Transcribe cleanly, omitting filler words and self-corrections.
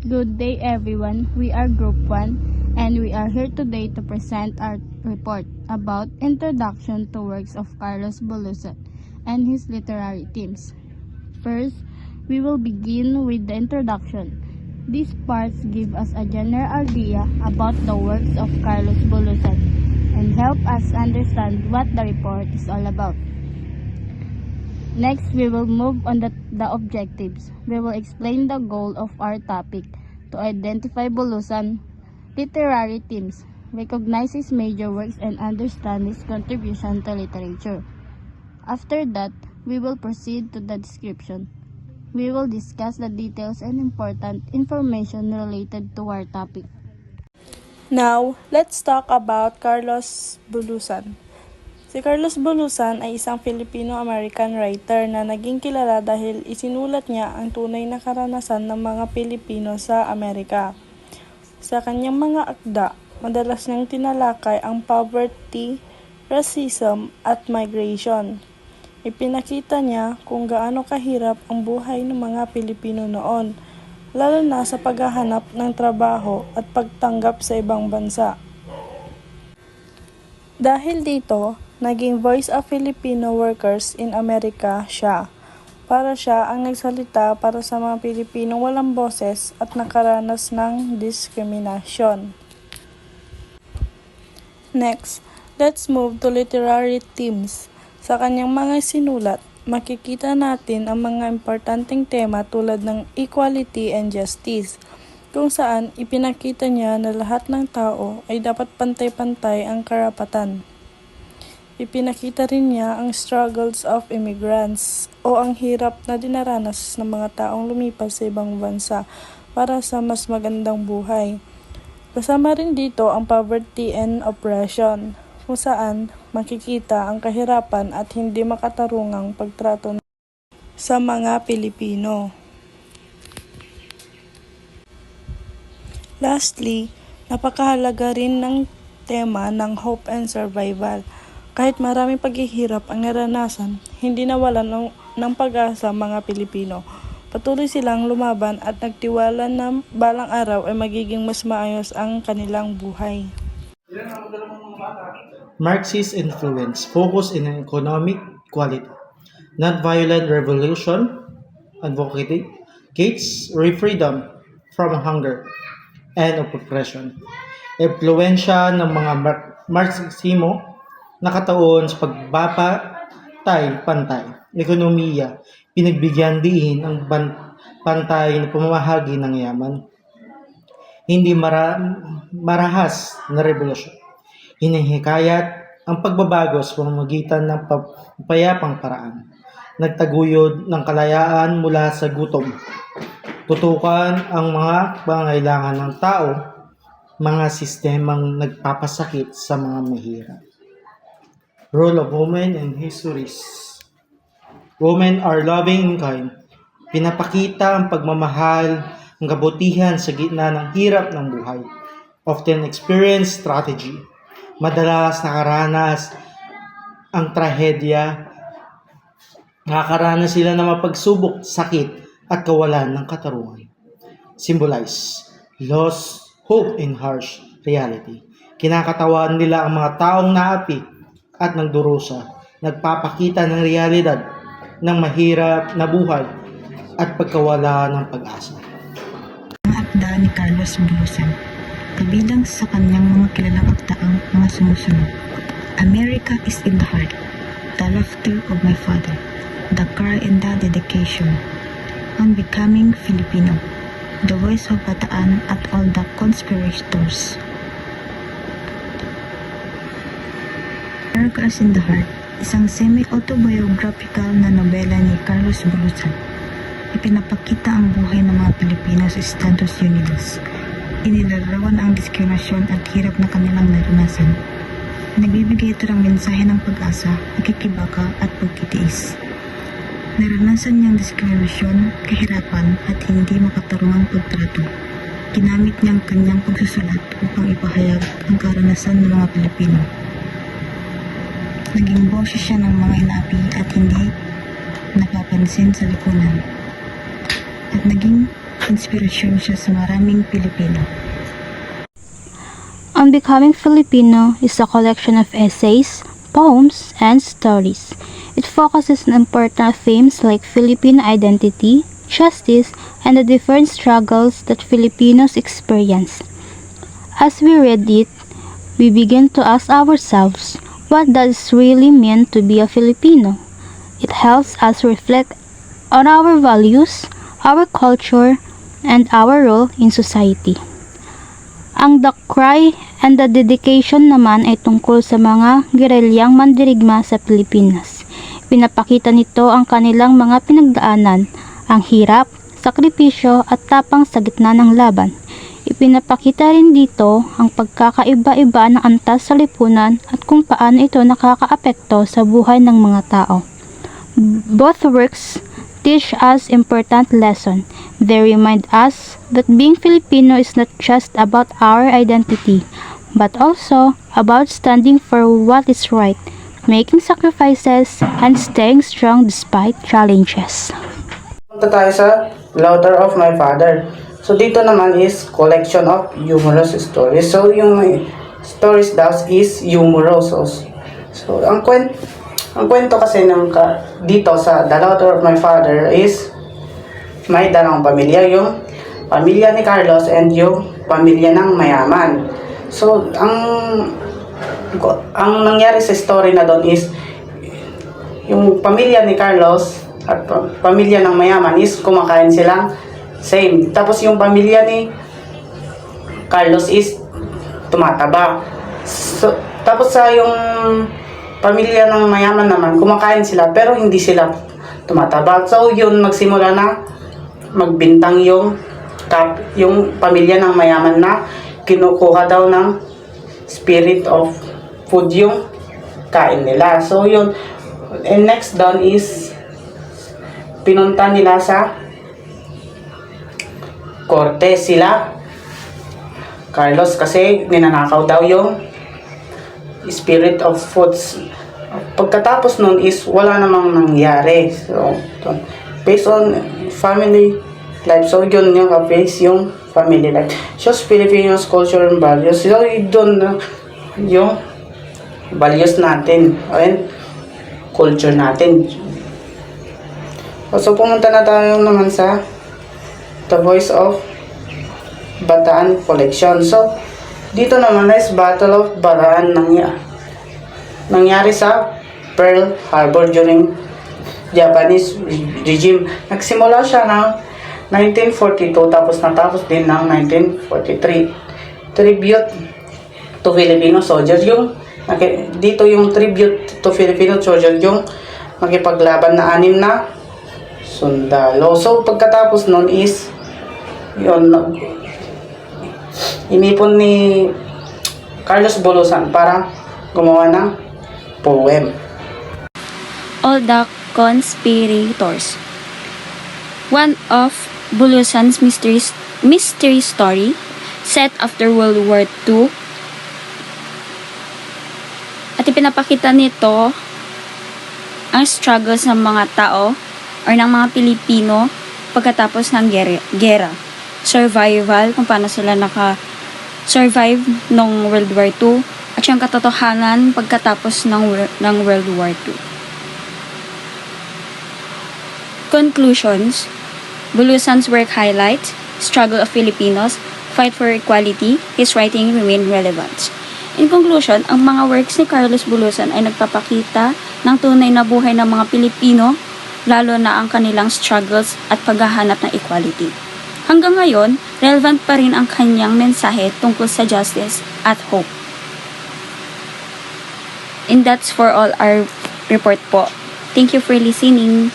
Good day everyone, we are Group 1 and we are here today to present our report about Introduction to Works of Carlos Bulosan and his literary themes. First, we will begin with the introduction. These parts give us a general idea about the works of Carlos Bulosan and help us understand what the report is all about. Next, we will move on the objectives. We will explain the goal of our topic to identify Bulosan literary themes, recognize his major works, and understand his contribution to literature. After that, we will proceed to the description. We will discuss the details and important information related to our topic. Now, let's talk about Carlos Bulosan. Si Carlos Bulosan ay isang Filipino-American writer na naging kilala dahil isinulat niya ang tunay na karanasan ng mga Pilipino sa Amerika. Sa kanyang mga akda, madalas niyang tinalakay ang poverty, racism, at migration. Ipinakita niya kung gaano kahirap ang buhay ng mga Pilipino noon, lalo na sa paghahanap ng trabaho at pagtanggap sa ibang bansa. Dahil dito, naging Voice of Filipino Workers in America siya. Para siya ang nagsalita para sa mga Pilipinong walang boses at nakaranas ng diskriminasyon. Next, let's move to literary themes. Sa kanyang mga sinulat, makikita natin ang mga importanteng tema tulad ng equality and justice, kung saan ipinakita niya na lahat ng tao ay dapat pantay-pantay ang karapatan. Ipinakita rin niya ang struggles of immigrants o ang hirap na dinaranas ng mga taong lumipas sa ibang bansa para sa mas magandang buhay. Kasama rin dito ang poverty and oppression, kung saan makikita ang kahirapan at hindi makatarungang pagtrato sa mga Pilipino. Lastly, napakahalaga rin ng tema ng hope and survival. Kahit maraming paghihirap ang naranasan, hindi nawalan ng pag-asa ang mga Pilipino. Patuloy silang lumaban at nagtiwala na balang araw ay magiging mas maayos ang kanilang buhay. Marxist influence focus in economic equality, non-violent revolution, advocates freedom from hunger and oppression. Impluwensya ng mga Marxismo nakataon sa pagbapatay-pantay, ekonomiya, pinagbigyan diin ang pantay na pamamahagi ng yaman. Hindi marahas na revolusyon. Hinihikayat ang pagbabago sa pamamagitan ng payapang paraan. Nagtaguyod ng kalayaan mula sa gutom. Tutukan ang mga pangangailangan ng tao, mga sistemang nagpapasakit sa mga mahirap. Role of women in histories. Women are loving and kind. Pinapakita ang pagmamahal, ang kabutihan sa gitna ng hirap ng buhay. Often experience strategy. Madalas nakaranas ang trahedya. Nakakaranas sila ng mapagsubok, sakit, at kawalan ng katarungan. Symbolize. Loss, hope, and harsh reality. Kinakatawan nila ang mga taong naapi at nagdurusa, nagpapakita ng realidad ng mahirap na buhay at pagkawala ng pag-asa. Ang akda ni Carlos Bulosan, kabilang sa kanyang mga kilalang akda ang mga sumusunod. America is in the heart, the laughter of my father, the cry and the dedication, on becoming Filipino, the voice of Bataan at all the conspirators. America is in the Heart, isang semi-autobiographical na nobela ni Carlos Bulosan. Ipinapakita ang buhay ng mga Pilipino sa Estados Unidos. Inilarawan ang diskriminasyon at hirap na kanilang naranasan. Nagbibigay ito ng mensahe ng pag-asa, pagkikibaka at pagtitiis. Naranasan niyang diskriminasyon, kahirapan at hindi makatarungang pagtrato. Ginamit niyang kanyang pagsusulat upang ipahayag ang karanasan ng mga Pilipino. Naging boses siya ng mga inapi at hindi napapansin sa lipunan. At naging inspirasyon siya sa maraming Pilipino. Unbecoming Filipino is a collection of essays, poems, and stories. It focuses on important themes like Filipino identity, justice, and the different struggles that Filipinos experience. As we read it, we begin to ask ourselves, what does it really mean to be a Filipino? It helps us reflect on our values, our culture, and our role in society. Ang The Cry and the Dedication naman ay tungkol sa mga gerelyang mandirigma sa Pilipinas. Pinapakita nito ang kanilang mga pinagdaanan, ang hirap, sakripisyo at tapang sa gitna ng laban. Ipinapakita rin dito ang pagkakaiba-iba ng antas sa lipunan at kung paano ito nakakaapekto sa buhay ng mga tao. Both works teach us important lesson. They remind us that being Filipino is not just about our identity, but also about standing for what is right, making sacrifices, and staying strong despite challenges. Punta tayo sa Letter of My Father. So dito naman is collection of humorous stories. So yung stories daw is humorous. So ang kwento kasi dito sa The Letter of My Father is may dalawang pamilya, yung pamilya ni Carlos and yung pamilya ng mayaman. So ang nangyari sa story na doon is yung pamilya ni Carlos at pamilya ng mayaman is kumakain silang same. Tapos yung pamilya ni Carlos is tumataba. So, tapos sa yung pamilya ng mayaman naman, kumakain sila pero hindi sila tumataba. So yun, magsimula na magbintang yung pamilya ng mayaman na kinukuha daw ng spirit of food yung kain nila. So yun, and next down is pinunta nila sa korte sila Carlos kasi ninanakaw daw yung spirit of foods. Pagkatapos nun is wala namang nangyari. So based on family life, so yun yung base yung family life, shows Filipinos culture and values. So doon yung values natin and culture natin. So pumunta na tayo naman sa The Voice of Bataan Collection. So dito naman is Battle of Bataan nangyari sa Pearl Harbor during Japanese regime. Nagsimula siya ng 1942 tapos natapos din ng 1943. Tribute to Filipino soldiers dito yung tribute to Filipino soldiers yung nakipaglaban na 6 na sundalo. So pagkatapos nun is yun, inipon ni Carlos Bulosan para gumawa ng poem. All the Conspirators. One of Bulosan's mystery story set after World War II. At ipinapakita nito ang struggles ng mga tao or ng mga Pilipino pagkatapos ng gera. Survival, kung paano sila naka-survive ng World War II at yung katotohanan pagkatapos ng World War II. Conclusions. Bulosan's work highlights struggle of Filipinos, fight for equality, his writing remain relevant. In conclusion, ang mga works ni Carlos Bulosan ay nagpapakita ng tunay na buhay ng mga Pilipino, lalo na ang kanilang struggles at paghahanap ng equality. Hanggang ngayon, relevant pa rin ang kanyang mensahe tungkol sa justice at hope. And that's for all our report po. Thank you for listening.